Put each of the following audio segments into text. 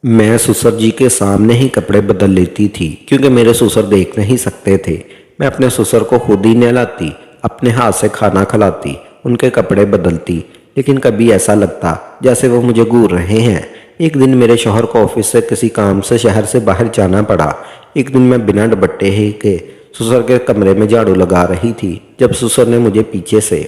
मैं ससुर जी के सामने ही कपड़े बदल लेती थी क्योंकि मेरे ससुर देख नहीं सकते थे। मैं अपने ससुर को खुद ही नहलाती, अपने हाथ से खाना खिलाती, उनके कपड़े बदलती, लेकिन कभी ऐसा लगता जैसे वो मुझे घूर रहे हैं। एक दिन मेरे शौहर को ऑफिस से किसी काम से शहर से बाहर जाना पड़ा। एक दिन मैं बिना दुपट्टे ही के ससुर के कमरे में झाड़ू लगा रही थी जब ससुर ने मुझे पीछे से,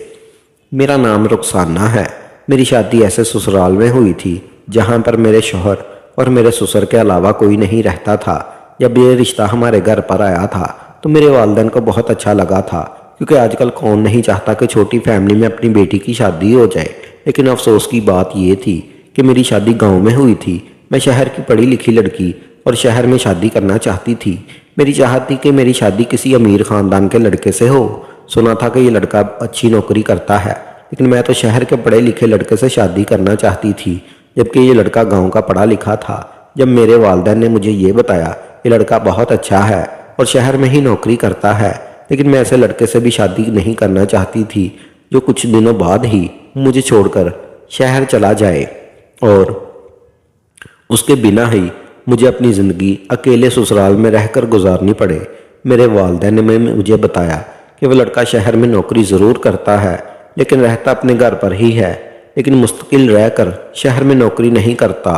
मेरा नाम रुखसाना है। मेरी शादी ऐसे ससुराल में हुई थी जहाँ पर मेरे शौहर और मेरे ससुर के अलावा कोई नहीं रहता था। जब ये रिश्ता हमारे घर पर आया था तो मेरे वालिदैन को बहुत अच्छा लगा था, क्योंकि आजकल कौन नहीं चाहता कि छोटी फैमिली में अपनी बेटी की शादी हो जाए। लेकिन अफसोस की बात ये थी कि मेरी शादी गांव में हुई थी। मैं शहर की पढ़ी लिखी लड़की और शहर में शादी करना चाहती थी। मेरी चाहत थी कि मेरी शादी किसी अमीर ख़ानदान के लड़के से हो। सुना था कि ये लड़का अच्छी नौकरी करता है, लेकिन मैं तो शहर के पढ़े लिखे लड़के से शादी करना चाहती थी, जबकि ये लड़का गांव का पढ़ा लिखा था। जब मेरे वालिदैन ने मुझे ये बताया ये लड़का बहुत अच्छा है और शहर में ही नौकरी करता है, लेकिन मैं ऐसे लड़के से भी शादी नहीं करना चाहती थी जो कुछ दिनों बाद ही मुझे छोड़कर शहर चला जाए और उसके बिना ही मुझे अपनी ज़िंदगी अकेले ससुराल में रहकर गुजारनी पड़े। मेरे वालिदैन ने मुझे बताया कि वह लड़का शहर में नौकरी ज़रूर करता है, लेकिन रहता अपने घर पर ही है, लेकिन मुस्तकिल रहकर शहर में नौकरी नहीं करता।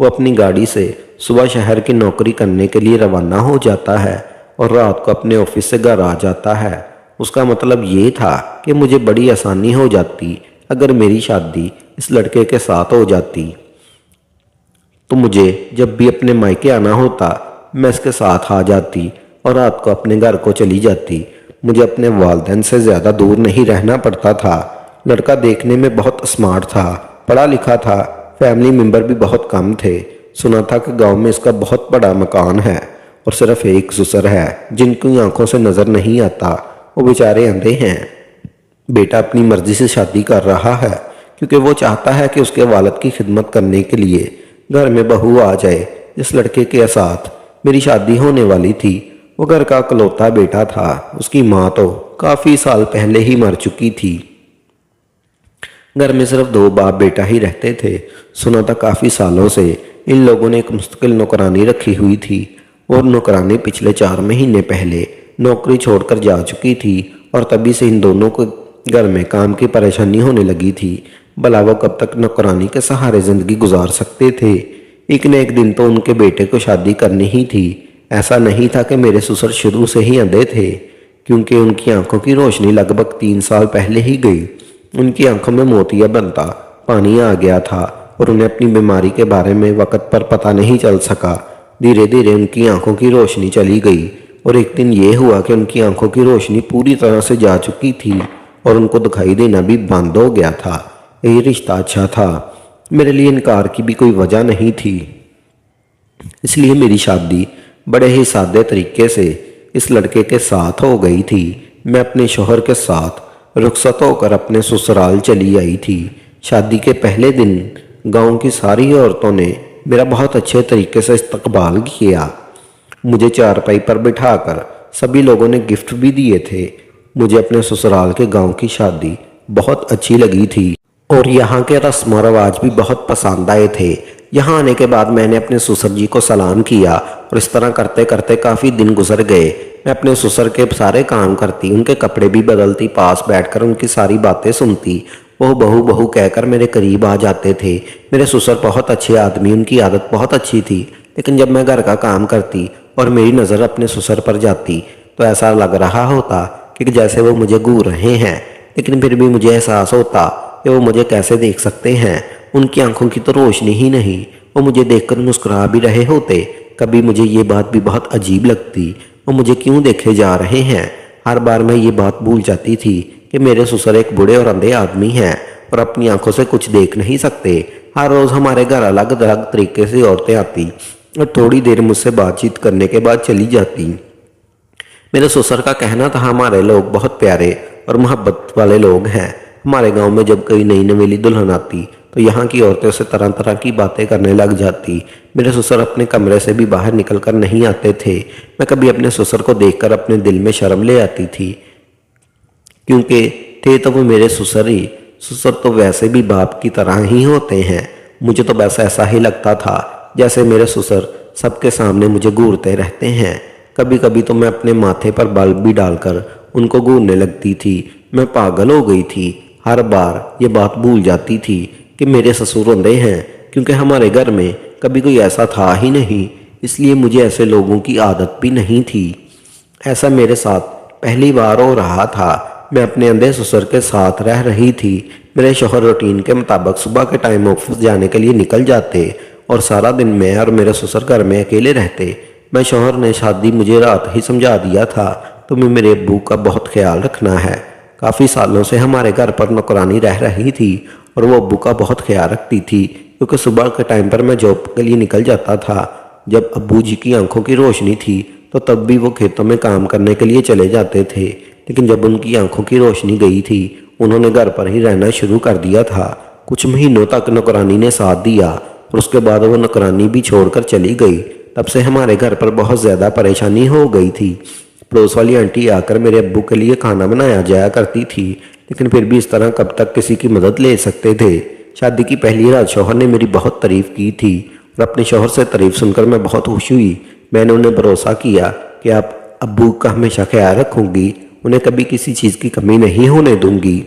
वो अपनी गाड़ी से सुबह शहर की नौकरी करने के लिए रवाना हो जाता है और रात को अपने ऑफिस से घर आ जाता है। उसका मतलब ये था कि मुझे बड़ी आसानी हो जाती अगर मेरी शादी इस लड़के के साथ हो जाती। तो मुझे जब भी अपने मायके आना होता मैं इसके साथ आ जाती और रात को अपने घर को चली जाती। मुझे अपने वालिदैन से ज़्यादा दूर नहीं रहना पड़ता था। लड़का देखने में बहुत स्मार्ट था, पढ़ा लिखा था, फैमिली मेम्बर भी बहुत कम थे। सुना था कि गांव में इसका बहुत बड़ा मकान है और सिर्फ एक ससुर है जिनकी आंखों से नज़र नहीं आता। वो बेचारे अंधे हैं। बेटा अपनी मर्जी से शादी कर रहा है क्योंकि वो चाहता है कि उसके वालिद की खिदमत करने के लिए घर में बहू आ जाए। जिस लड़के के साथ मेरी शादी होने वाली थी वो घर का इकलौता बेटा था। उसकी माँ तो काफ़ी साल पहले ही मर चुकी थी। घर में सिर्फ दो बाप बेटा ही रहते थे। सुना था काफ़ी सालों से इन लोगों ने एक मुस्तकिल नौकरानी रखी हुई थी और नौकरानी पिछले 4 महीने पहले नौकरी छोड़कर जा चुकी थी और तभी से इन दोनों को घर में काम की परेशानी होने लगी थी। भला वो कब तक नौकरानी के सहारे ज़िंदगी गुजार सकते थे। एक न एक दिन तो उनके बेटे को शादी करनी ही थी। ऐसा नहीं था कि मेरे ससुर शुरू से ही अंधे थे, क्योंकि उनकी आंखों की रोशनी लगभग 3 साल पहले ही गई। उनकी आंखों में मोतिया बनता पानी आ गया था और उन्हें अपनी बीमारी के बारे में वक़्त पर पता नहीं चल सका। धीरे धीरे उनकी आंखों की रोशनी चली गई और एक दिन ये हुआ कि उनकी आंखों की रोशनी पूरी तरह से जा चुकी थी और उनको दिखाई देना भी बंद हो गया था। यही रिश्ता अच्छा था, मेरे लिए इनकार की भी कोई वजह नहीं थी। इसलिए मेरी शादी बड़े ही सादे तरीके से इस लड़के के साथ हो गई थी। मैं अपने शौहर के साथ रुखसत होकर अपने ससुराल चली आई थी। शादी के पहले दिन गांव की सारी औरतों ने मेरा बहुत अच्छे तरीके से इस्तकबाल किया। मुझे चारपाई पर बिठाकर सभी लोगों ने गिफ्ट भी दिए थे। मुझे अपने ससुराल के गांव की शादी बहुत अच्छी लगी थी और यहाँ के रस्म और रवाज भी बहुत पसंद आए थे। यहाँ आने के बाद मैंने अपने ससुर जी को सलाम किया और इस तरह करते करते काफ़ी दिन गुजर गए। मैं अपने ससुर के सारे काम करती, उनके कपड़े भी बदलती, पास बैठकर उनकी सारी बातें सुनती। वो बहू बहू कहकर मेरे करीब आ जाते थे। मेरे ससुर बहुत अच्छे आदमी, उनकी आदत बहुत अच्छी थी, लेकिन जब मैं घर का काम करती और मेरी नज़र अपने ससुर पर जाती तो ऐसा लग रहा होता कि जैसे वो मुझे घूर रहे हैं। लेकिन फिर भी मुझे एहसास होता कि वो मुझे कैसे देख सकते हैं। उनकी आंखों की तो रोशनी ही नहीं, वो मुझे देखकर मुस्कुरा भी रहे होते। कभी मुझे ये बात भी बहुत अजीब लगती, वो मुझे क्यों देखे जा रहे हैं। हर बार मैं ये बात भूल जाती थी कि मेरे ससुर एक बूढ़े और अंधे आदमी हैं और अपनी आंखों से कुछ देख नहीं सकते। हर रोज़ हमारे घर अलग अलग तरीके से औरतें आती और थोड़ी देर मुझसे बातचीत करने के बाद चली जाती। मेरे ससुर का कहना था हमारे लोग बहुत प्यारे और मोहब्बत वाले लोग हैं। हमारे गांव में जब कोई नई नवेली दुल्हन आती तो यहाँ की औरतें से तरह तरह की बातें करने लग जाती। मेरे ससुर अपने कमरे से भी बाहर निकलकर नहीं आते थे। मैं कभी अपने ससुर को देखकर अपने दिल में शर्म ले आती थी, क्योंकि थे तो वो मेरे ससुर ही। ससुर तो वैसे भी बाप की तरह ही होते हैं। मुझे तो बस ऐसा ही लगता था जैसे मेरे ससुर सबके सामने मुझे घूरते रहते हैं। कभी कभी तो मैं अपने माथे पर बल्ब भी डालकर उनको घूरने लगती थी। मैं पागल हो गई थी। हर बार ये बात भूल जाती थी कि मेरे ससुर रोंदे हैं, क्योंकि हमारे घर में कभी कोई ऐसा था ही नहीं, इसलिए मुझे ऐसे लोगों की आदत भी नहीं थी। ऐसा मेरे साथ पहली बार हो रहा था। मैं अपने अंधे ससुर के साथ रह रही थी। मेरे शौहर रूटीन के मुताबिक सुबह के टाइम ऑफिस जाने के लिए निकल जाते और सारा दिन मैं और मेरे ससुर घर में अकेले रहते। मैं शौहर ने शादी मुझे रात ही समझा दिया था, तुम्हें मेरे अब्बू का बहुत ख्याल रखना है। काफ़ी सालों से हमारे घर पर नौकरानी रह रही थी और वो अब्बू का बहुत ख्याल रखती थी, क्योंकि सुबह के टाइम पर मैं जॉब के लिए निकल जाता था। जब अब्बू जी की आंखों की रोशनी थी तो तब भी वो खेतों में काम करने के लिए चले जाते थे, लेकिन जब उनकी आंखों की रोशनी गई थी उन्होंने घर पर ही रहना शुरू कर दिया था। कुछ महीनों तक नौकरानी ने साथ दिया और उसके बाद वो नौकरानी भी छोड़कर चली गई। तब से हमारे घर पर बहुत ज़्यादा परेशानी हो गई थी। पड़ोस वाली आंटी आकर मेरे अब्बू के लिए खाना बनाया जाया करती थी, लेकिन फिर भी इस तरह कब तक किसी की मदद ले सकते थे। शादी की पहली रात शौहर ने मेरी बहुत तारीफ़ की थी और अपने शौहर से तारीफ़ सुनकर मैं बहुत खुश हुई। मैंने उन्हें भरोसा किया कि आप अब्बू का हमेशा ख्याल रखूंगी, उन्हें कभी किसी चीज़ की कमी नहीं होने दूंगी।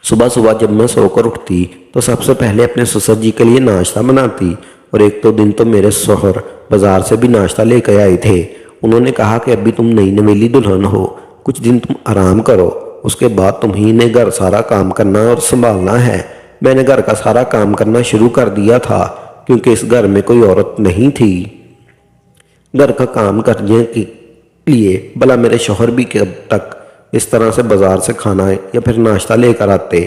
सुबह सुबह जब मैं सोकर उठती तो सबसे पहले अपने ससुर जी के लिए नाश्ता बनाती, और एक दो दिन तो मेरे शौहर बाजार से भी नाश्ता लेकर आए थे। उन्होंने कहा कि अभी तुम नई नवेली दुल्हन हो, कुछ दिन तुम आराम करो, उसके बाद तुम्ही ने घर सारा काम करना और संभालना है। मैंने घर का सारा काम करना शुरू कर दिया था, क्योंकि इस घर में कोई औरत नहीं थी। घर का काम करने के लिए भला मेरे शौहर भी कब तक इस तरह से बाजार से खाना या फिर नाश्ता लेकर आते।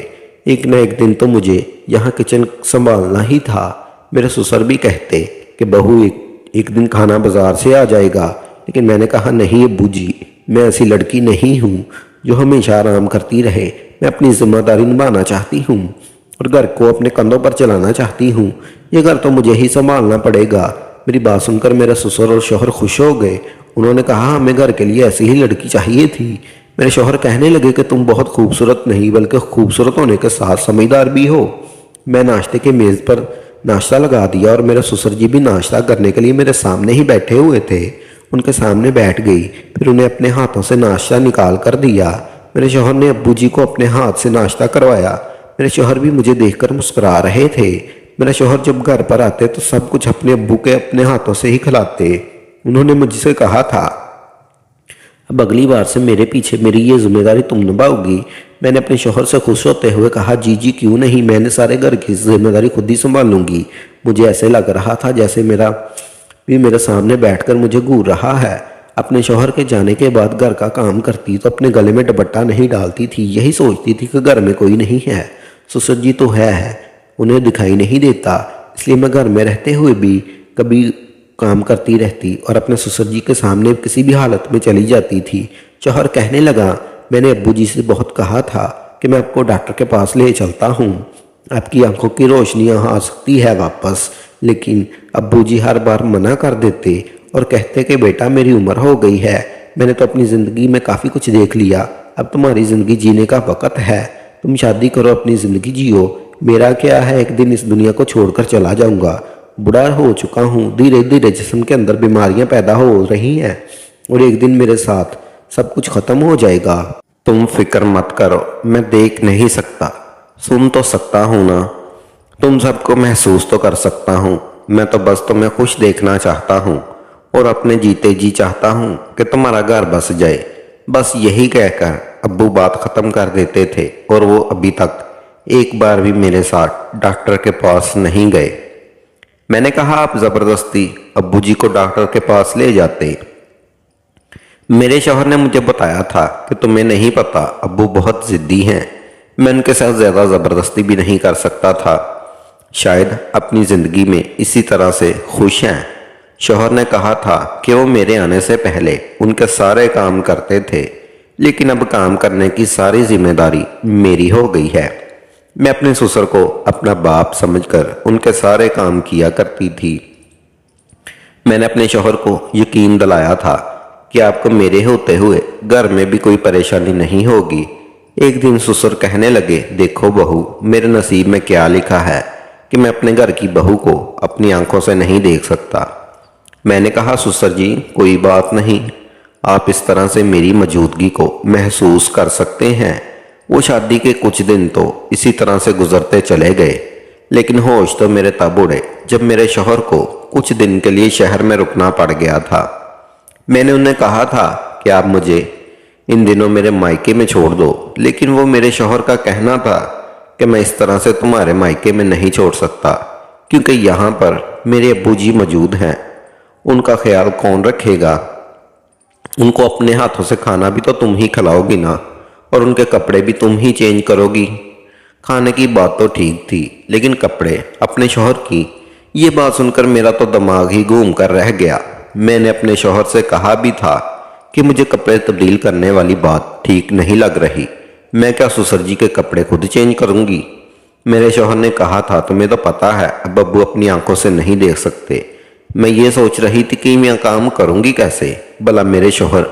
एक न एक दिन तो मुझे यहाँ किचन संभालना ही था। मेरे ससुर भी कहते कि बहू एक दिन खाना बाजार से आ जाएगा, लेकिन मैंने कहा नहीं अब्बू जी, मैं ऐसी लड़की नहीं हूँ जो हमेशा आराम करती रहे। मैं अपनी जिम्मेदारी निभाना चाहती हूँ और घर को अपने कंधों पर चलाना चाहती हूँ। ये घर तो मुझे ही संभालना पड़ेगा। मेरी बात सुनकर मेरा ससुर और शौहर खुश हो गए। उन्होंने कहा हमें घर के लिए ऐसी ही लड़की चाहिए थी। मेरे शौहर कहने लगे कि तुम बहुत खूबसूरत नहीं बल्कि खूबसूरत होने के साथ समझदार भी हो। मैं नाश्ते के मेज़ पर नाश्ता लगा दिया और मेरे ससुर जी भी नाश्ता करने के लिए मेरे सामने ही बैठे हुए थे। उनके सामने बैठ गई, फिर उन्हें अपने हाथों से नाश्ता निकाल कर दिया। मेरे शौहर ने अब्बू जी को अपने हाथ से नाश्ता करवाया। मेरे शौहर भी मुझे देखकर मुस्कुरा रहे थे। मेरा शौहर जब घर पर आते तो सब कुछ अपने अब्बू के अपने हाथों से ही खिलाते। उन्होंने मुझसे कहा था अब अगली बार से मेरे पीछे मेरी ये जिम्मेदारी तुम निभाओगी। मैंने अपने शौहर से खुश होते हुए कहा जी जी क्यों नहीं, मैंने सारे घर की जिम्मेदारी खुद ही संभालूंगी। मुझे ऐसे लग रहा था जैसे मेरे सामने बैठकर मुझे घूर रहा है। अपने शौहर के जाने के बाद घर का काम करती तो अपने गले में दुपट्टा नहीं डालती थी। यही सोचती थी कि घर में कोई नहीं है, ससुर जी तो है, उन्हें दिखाई नहीं देता, इसलिए मैं घर में रहते हुए भी कभी काम करती रहती और अपने ससुर जी के सामने किसी भी हालत में चली जाती थी। शौहर कहने लगा मैंने अब्बू जी से बहुत कहा था कि मैं आपको डॉक्टर के पास ले चलता हूँ, आपकी आंखों की रोशनी यहाँ आ सकती है वापस, लेकिन अब्बू जी हर बार मना कर देते और कहते कि बेटा मेरी उम्र हो गई है, मैंने तो अपनी ज़िंदगी में काफ़ी कुछ देख लिया, अब तुम्हारी ज़िंदगी जीने का वक़्त है, तुम शादी करो अपनी ज़िंदगी जियो। मेरा क्या है, एक दिन इस दुनिया को छोड़कर चला जाऊंगा, बुढ़ा हो चुका हूँ, धीरे धीरे जिस्म के अंदर बीमारियां पैदा हो रही हैं और एक दिन मेरे साथ सब कुछ खत्म हो जाएगा। तुम फिक्र मत करो, मैं देख नहीं सकता, सुन तो सकता हूँ ना, तुम सबको महसूस तो कर सकता हूँ। मैं तो बस तुम्हें खुश देखना चाहता हूँ और अपने जीते जी चाहता हूँ कि तुम्हारा घर बस जाए। बस यही कहकर अब्बू बात खत्म कर देते थे और वो अभी तक एक बार भी मेरे साथ डॉक्टर के पास नहीं गए। मैंने कहा आप ज़बरदस्ती अब्बू जी को डॉक्टर के पास ले जाते। मेरे शौहर ने मुझे बताया था कि तुम्हें नहीं पता अब्बू बहुत ज़िद्दी हैं, मैं उनके साथ ज़्यादा ज़बरदस्ती भी नहीं कर सकता था, शायद अपनी ज़िंदगी में इसी तरह से खुश हैं। शौहर ने कहा था कि वो मेरे आने से पहले उनके सारे काम करते थे, लेकिन अब काम करने की सारी जिम्मेदारी मेरी हो गई है। मैं अपने ससुर को अपना बाप समझकर उनके सारे काम किया करती थी। मैंने अपने शौहर को यकीन दिलाया था कि आपको मेरे होते हुए घर में भी कोई परेशानी नहीं होगी। एक दिन ससुर कहने लगे देखो बहू, मेरे नसीब में क्या लिखा है कि मैं अपने घर की बहू को अपनी आंखों से नहीं देख सकता। मैंने कहा, ससुर जी कोई बात नहीं, आप इस तरह से मेरी मौजूदगी को महसूस कर सकते हैं। वो शादी के कुछ दिन तो इसी तरह से गुजरते चले गए, लेकिन होश तो मेरे तब उड़े जब मेरे शौहर को कुछ दिन के लिए शहर में रुकना पड़ गया था। मैंने उन्हें कहा था कि आप मुझे इन दिनों मेरे मायके में छोड़ दो, लेकिन वो मेरे शौहर का कहना था कि मैं इस तरह से तुम्हारे मायके में नहीं छोड़ सकता, क्योंकि यहाँ पर मेरे अब्बू जी मौजूद हैं। उनका ख्याल कौन रखेगा? उनको अपने हाथों से खाना भी तो तुम ही खिलाओगी ना, और उनके कपड़े भी तुम ही चेंज करोगी। खाने की बात तो ठीक थी, लेकिन कपड़े अपने शौहर की, ये बात सुनकर मेरा तो दिमाग ही घूम कर रह गया। मैंने अपने शौहर से कहा भी था कि मुझे कपड़े तब्दील करने वाली बात ठीक नहीं लग रही। मैं क्या ससुर जी के कपड़े खुद चेंज करूंगी? मेरे शौहर ने कहा था, तुम्हें तो पता है अब अब्बू अपनी आंखों से नहीं देख सकते। मैं ये सोच रही थी कि मैं काम करूंगी कैसे। भला मेरे शौहर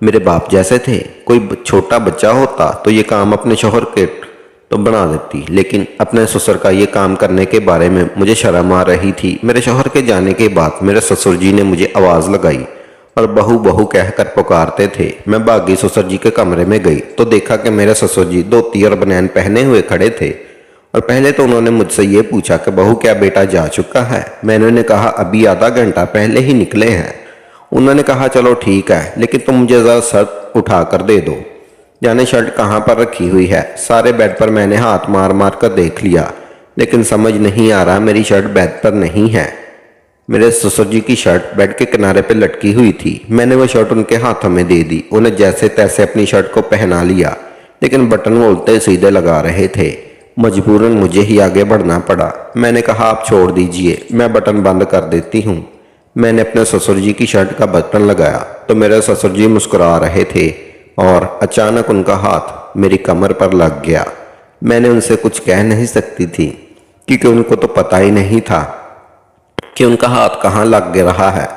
मेरे बाप जैसे थे, कोई छोटा बच्चा होता तो ये काम अपने शौहर के तो बना देती, लेकिन अपने ससुर का ये काम करने के बारे में मुझे शर्म आ रही थी। मेरे शौहर के जाने के बाद मेरे ससुर जी ने मुझे आवाज़ लगाई और बहू बहू कहकर पुकारते थे। मैं भागी ससुर जी के कमरे में गई तो देखा कि मेरे ससुर जी धोती और बनियान पहने हुए खड़े थे, और पहले तो उन्होंने मुझसे ये पूछा कि बहू क्या बेटा जा चुका है? मैंने उन्हें कहा अभी आधा घंटा पहले ही निकले हैं। उन्होंने कहा चलो ठीक है, लेकिन तुम मुझे ज़रा शर्ट उठा कर दे दो। जाने शर्ट कहाँ पर रखी हुई है? सारे बेड पर मैंने हाथ मार मार कर देख लिया, लेकिन समझ नहीं आ रहा मेरी शर्ट बेड पर नहीं है। मेरे ससुर जी की शर्ट बेड के किनारे पर लटकी हुई थी। मैंने वो शर्ट उनके हाथों में दे दी। उन्हें जैसे तैसे अपनी शर्ट को पहना लिया, लेकिन बटन वो उल्टे सीधे लगा रहे थे। मजबूरन मुझे ही आगे बढ़ना पड़ा। मैंने कहा आप छोड़ दीजिए, मैं बटन बंद कर देती हूँ। मैंने अपने ससुर जी की शर्ट का बटन लगाया तो मेरे ससुर जी मुस्कुरा रहे थे, और अचानक उनका हाथ मेरी कमर पर लग गया। मैंने उनसे कुछ कह नहीं सकती थी, क्योंकि उनको तो पता ही नहीं था कि उनका हाथ कहाँ लग रहा है।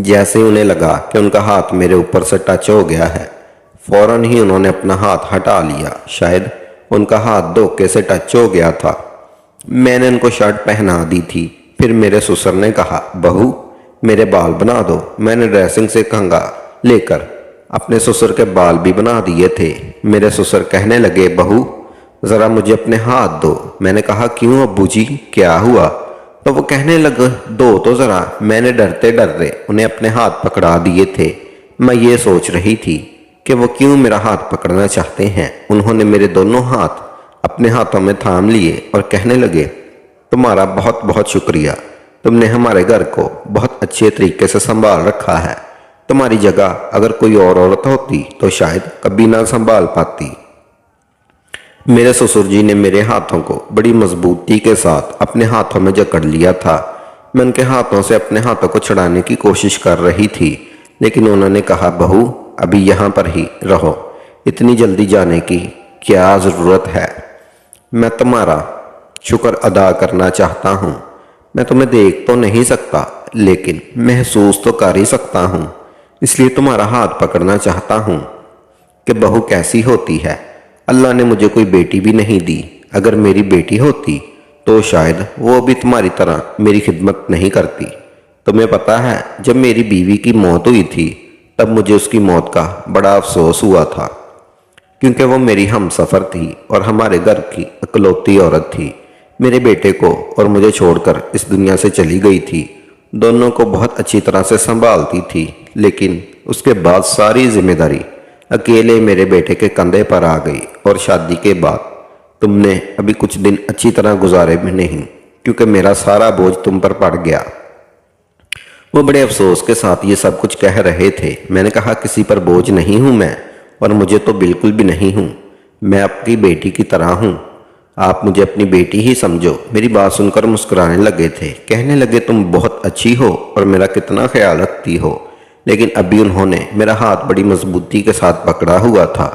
जैसे उन्हें लगा कि उनका हाथ मेरे ऊपर से टच हो गया है, फौरन ही उन्होंने अपना हाथ हटा लिया। शायद उनका हाथ धोखे से टच हो गया था। मैंने उनको शर्ट पहना दी थी। फिर मेरे ससुर ने कहा बहू मेरे बाल बना दो। मैंने ड्रेसिंग से कंघा लेकर अपने ससुर के बाल भी बना दिए थे। मेरे ससुर कहने लगे बहू ज़रा मुझे अपने हाथ दो। मैंने कहा क्यों अब्बू जी क्या हुआ? तो वो कहने लगे दो तो ज़रा। मैंने डरते डरते उन्हें अपने हाथ पकड़ा दिए थे। मैं ये सोच रही थी कि वो क्यों मेरा हाथ पकड़ना चाहते हैं। उन्होंने मेरे दोनों हाथ अपने हाथों में थाम लिए और कहने लगे तुम्हारा बहुत बहुत शुक्रिया, तुमने हमारे घर को बहुत अच्छे तरीके से संभाल रखा है। तुम्हारी जगह अगर कोई और औरत होती तो शायद कभी ना संभाल पाती। मेरे ससुर जी ने मेरे हाथों को बड़ी मजबूती के साथ अपने हाथों में जकड़ लिया था। मैं उनके हाथों से अपने हाथों को छुड़ाने की कोशिश कर रही थी, लेकिन उन्होंने कहा बहू अभी यहाँ पर ही रहो, इतनी जल्दी जाने की क्या ज़रूरत है? मैं तुम्हारा शुक्र अदा करना चाहता हूँ। मैं तुम्हें देख तो नहीं सकता, लेकिन महसूस तो कर ही सकता हूँ, इसलिए तुम्हारा हाथ पकड़ना चाहता हूँ कि बहू कैसी होती है। अल्लाह ने मुझे कोई बेटी भी नहीं दी। अगर मेरी बेटी होती तो शायद वो भी तुम्हारी तरह मेरी खिदमत नहीं करती। तुम्हें पता है जब मेरी बीवी की मौत हुई थी तब मुझे उसकी मौत का बड़ा अफसोस हुआ था, क्योंकि वो मेरी हमसफ़र थी और हमारे घर की इकलौती औरत थी। मेरे बेटे को और मुझे छोड़कर इस दुनिया से चली गई थी। दोनों को बहुत अच्छी तरह से संभालती थी, लेकिन उसके बाद सारी जिम्मेदारी अकेले मेरे बेटे के कंधे पर आ गई। और शादी के बाद तुमने अभी कुछ दिन अच्छी तरह गुजारे भी नहीं, क्योंकि मेरा सारा बोझ तुम पर पड़ गया। वो बड़े अफसोस के साथ ये सब कुछ कह रहे थे। मैंने कहा किसी पर बोझ नहीं हूँ मैं, और मुझे तो बिल्कुल भी नहीं हूँ। मैं आपकी बेटी की तरह हूँ, आप मुझे अपनी बेटी ही समझो। मेरी बात सुनकर मुस्कुराने लगे थे। कहने लगे तुम बहुत अच्छी हो और मेरा कितना ख्याल रखती हो। लेकिन अभी उन्होंने मेरा हाथ बड़ी मजबूती के साथ पकड़ा हुआ था।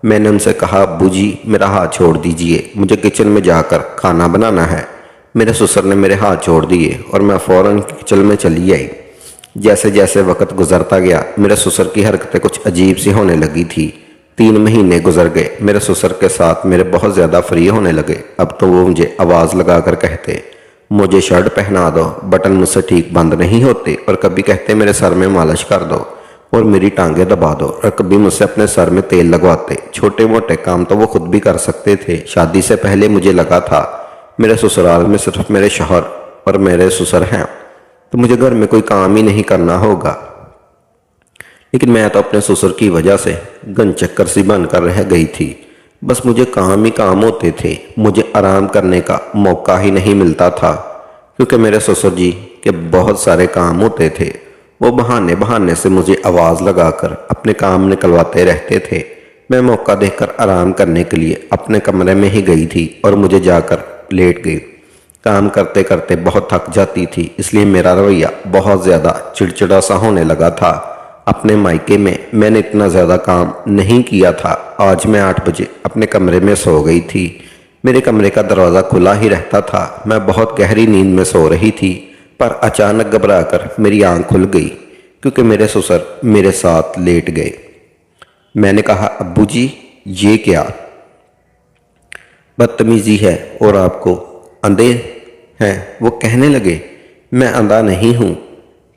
मैंने उनसे कहा अब्बू जी मेरा हाथ छोड़ दीजिए, मुझे किचन में जाकर खाना बनाना है। मेरे ससुर ने मेरे हाथ छोड़ दिए और मैं फ़ौरन किचन में चली आई। जैसे जैसे वक्त गुजरता गया मेरे ससुर की हरकतें कुछ अजीब सी होने लगी थी। 3 महीने गुजर गए। मेरे ससुर के साथ मेरे बहुत ज़्यादा फ्री होने लगे। अब तो वो मुझे आवाज़ लगा कर कहते मुझे शर्ट पहना दो, बटन मुझसे ठीक बंद नहीं होते, और कभी कहते मेरे सर में मालिश कर दो और मेरी टांगें दबा दो, और कभी मुझसे अपने सर में तेल लगवाते। छोटे मोटे काम तो वो खुद भी कर सकते थे। शादी से पहले मुझे लगा था मेरे ससुराल में सिर्फ मेरे शौहर और मेरे ससुर हैं, तो मुझे घर में कोई काम ही नहीं करना होगा। लेकिन मैं तो अपने ससुर की वजह से गन चक्कर सी बनकर रह गई थी। बस मुझे काम ही काम होते थे, मुझे आराम करने का मौका ही नहीं मिलता था, क्योंकि मेरे ससुर जी के बहुत सारे काम होते थे। वो बहाने बहाने से मुझे आवाज़ लगाकर अपने काम निकलवाते रहते थे। मैं मौका देखकर आराम करने के लिए अपने कमरे में ही गई थी और मुझे जाकर लेट गई। काम करते करते बहुत थक जाती थी, इसलिए मेरा रवैया बहुत ज़्यादा चिड़चिड़ा सा होने लगा था। अपने मायके में मैंने इतना ज़्यादा काम नहीं किया था। आज मैं 8 बजे अपने कमरे में सो गई थी। मेरे कमरे का दरवाज़ा खुला ही रहता था। मैं बहुत गहरी नींद में सो रही थी, पर अचानक घबराकर मेरी आंख खुल गई, क्योंकि मेरे ससुर मेरे साथ लेट गए। मैंने कहा, अब्बू जी ये क्या बदतमीज़ी है, और आपको अंधे हैं? वो कहने लगे, मैं अंधा नहीं हूँ,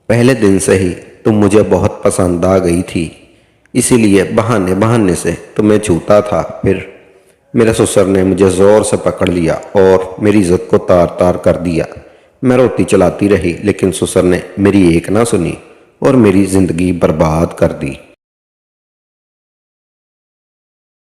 पहले दिन से ही तुम मुझे बहुत पसंद आ गई थी, इसीलिए बहाने बहाने से तुम्हें छूता था। फिर मेरे ससुर ने मुझे ज़ोर से पकड़ लिया और मेरी इज्जत को तार तार कर दिया। मैं रोती चलाती रही, लेकिन ससुर ने मेरी एक ना सुनी और मेरी ज़िंदगी बर्बाद कर दी।